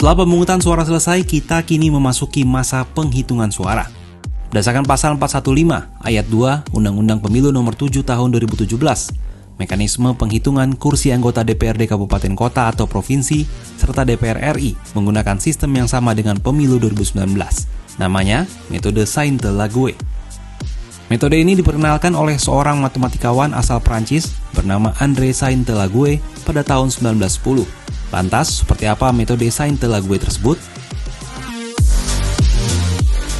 Setelah pemungutan suara selesai, kita kini memasuki masa penghitungan suara. Berdasarkan pasal 415 ayat 2 Undang-Undang Pemilu Nomor 7 Tahun 2017, mekanisme penghitungan kursi anggota DPRD Kabupaten Kota atau Provinsi serta DPR RI menggunakan sistem yang sama dengan pemilu 2019. Namanya metode Sainte-Laguë. Metode ini diperkenalkan oleh seorang matematikawan asal Prancis bernama André Sainte-Laguë pada tahun 1910. Lantas, seperti apa metode Sainte-Laguë tersebut?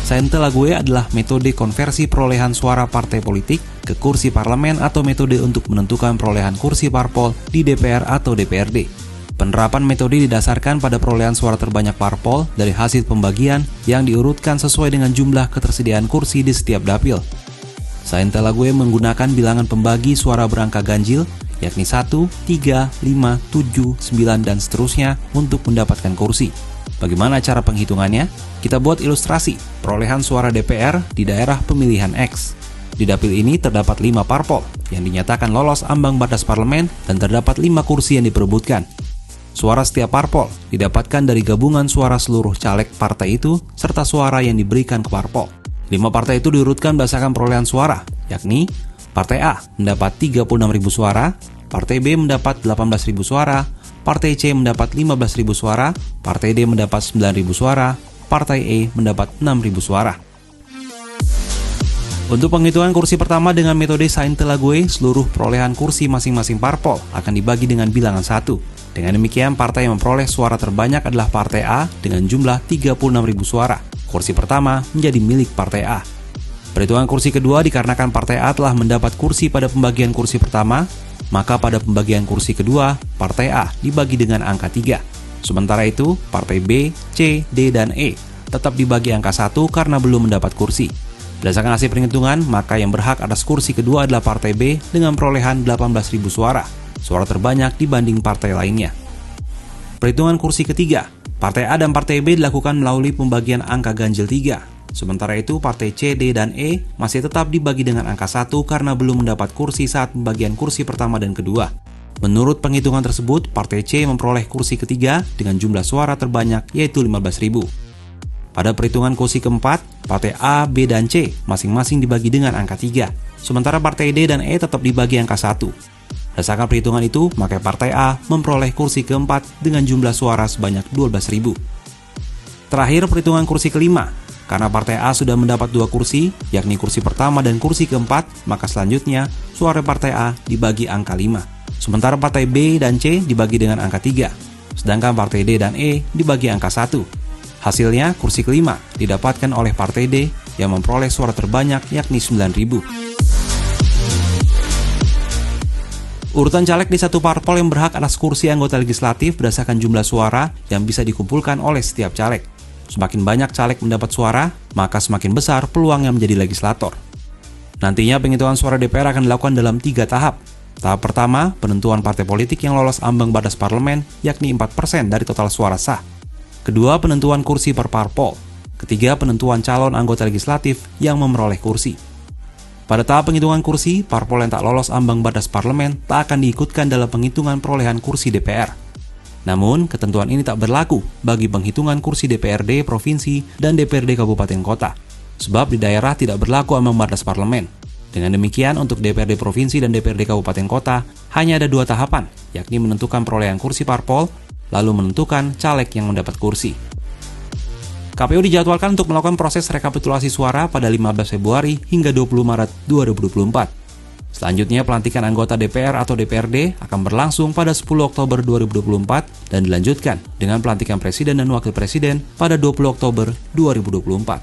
Sainte-Laguë adalah metode konversi perolehan suara partai politik ke kursi parlemen atau metode untuk menentukan perolehan kursi parpol di DPR atau DPRD. Penerapan metode didasarkan pada perolehan suara terbanyak parpol dari hasil pembagian yang diurutkan sesuai dengan jumlah ketersediaan kursi di setiap dapil. Sainte-Laguë menggunakan bilangan pembagi suara berangka ganjil, yakni 1, 3, 5, 7, 9, dan seterusnya untuk mendapatkan kursi. Bagaimana cara penghitungannya? Kita buat ilustrasi perolehan suara DPR di daerah pemilihan X. Di dapil ini terdapat 5 parpol yang dinyatakan lolos ambang batas parlemen dan terdapat 5 kursi yang diperebutkan. Suara setiap parpol didapatkan dari gabungan suara seluruh caleg partai itu serta suara yang diberikan ke parpol. 5 partai itu diurutkan berdasarkan perolehan suara, yakni Partai A mendapat 36.000 suara, Partai B mendapat 18.000 suara, Partai C mendapat 15.000 suara, Partai D mendapat 9.000 suara, Partai E mendapat 6.000 suara. Untuk penghitungan kursi pertama dengan metode Sainte-Laguë, seluruh perolehan kursi masing-masing parpol akan dibagi dengan bilangan 1. Dengan demikian, partai yang memperoleh suara terbanyak adalah Partai A dengan jumlah 36.000 suara. Kursi pertama menjadi milik Partai A. Perhitungan kursi kedua dikarenakan Partai A telah mendapat kursi pada pembagian kursi pertama, maka pada pembagian kursi kedua, Partai A dibagi dengan angka 3. Sementara itu, Partai B, C, D, dan E tetap dibagi angka 1 karena belum mendapat kursi. Berdasarkan hasil perhitungan, maka yang berhak atas kursi kedua adalah Partai B dengan perolehan 18.000 suara, suara terbanyak dibanding partai lainnya. Perhitungan kursi ketiga, Partai A dan Partai B dilakukan melalui pembagian angka ganjil 3. Sementara itu, Partai C, D, dan E masih tetap dibagi dengan angka 1 karena belum mendapat kursi saat pembagian kursi pertama dan kedua. Menurut penghitungan tersebut, Partai C memperoleh kursi ketiga dengan jumlah suara terbanyak yaitu 15.000. Pada perhitungan kursi keempat, Partai A, B, dan C masing-masing dibagi dengan angka 3. Sementara Partai D dan E tetap dibagi angka 1. Berdasarkan perhitungan itu, maka Partai A memperoleh kursi keempat dengan jumlah suara sebanyak 12.000. Terakhir, perhitungan kursi kelima. Karena Partai A sudah mendapat 2 kursi, yakni kursi pertama dan kursi keempat, maka selanjutnya suara Partai A dibagi angka 5. Sementara Partai B dan C dibagi dengan angka 3, sedangkan Partai D dan E dibagi angka 1. Hasilnya, kursi kelima didapatkan oleh Partai D yang memperoleh suara terbanyak yakni 9.000. Urutan caleg di satu parpol yang berhak atas kursi anggota legislatif berdasarkan jumlah suara yang bisa dikumpulkan oleh setiap caleg. Semakin banyak caleg mendapat suara, maka semakin besar peluang yang menjadi legislator. Nantinya penghitungan suara DPR akan dilakukan dalam 3 tahap. Tahap pertama, penentuan partai politik yang lolos ambang batas parlemen, yakni 4% dari total suara sah. Kedua, penentuan kursi per parpol. Ketiga, penentuan calon anggota legislatif yang memperoleh kursi. Pada tahap penghitungan kursi, parpol yang tak lolos ambang batas parlemen tak akan diikutkan dalam penghitungan perolehan kursi DPR. Namun, ketentuan ini tak berlaku bagi penghitungan kursi DPRD Provinsi dan DPRD Kabupaten Kota, sebab di daerah tidak berlaku ambang batas parlemen. Dengan demikian, untuk DPRD Provinsi dan DPRD Kabupaten Kota hanya ada 2 tahapan, yakni menentukan perolehan kursi parpol, lalu menentukan caleg yang mendapat kursi. KPU dijadwalkan untuk melakukan proses rekapitulasi suara pada 15 Februari hingga 20 Maret 2024. Selanjutnya, pelantikan anggota DPR atau DPRD akan berlangsung pada 10 Oktober 2024 dan dilanjutkan dengan pelantikan Presiden dan Wakil Presiden pada 20 Oktober 2024.